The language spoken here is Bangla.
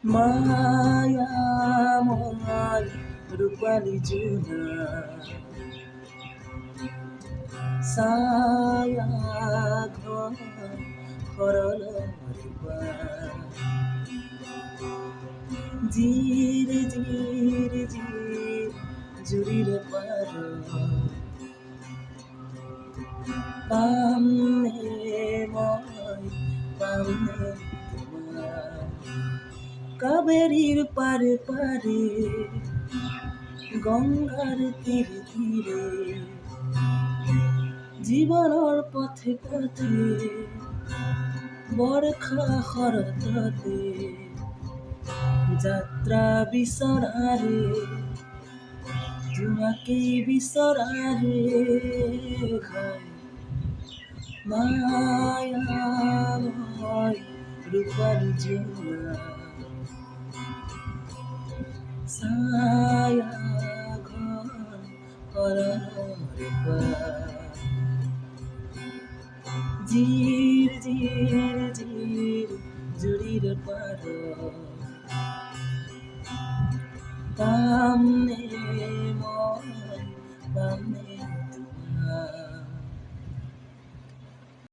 মায়াময় রূপালি জুনা ছায়া ঘন সরল রূপা জির জির জির জুড়ির পার পামনে ময় পামনে তোমার কাবেরীর পারে পারে গঙ্গার তীরে তীরে জীবনের পথে পথে বরখা হরততে যাত্রা বিসরারে তোমাকে বিসরারে ঘায় মায়াময় রূপালি জোড়া ছায়া ঘন রূপা জির জির জির জুড়ির পার পামনে ময় পামনে তোমার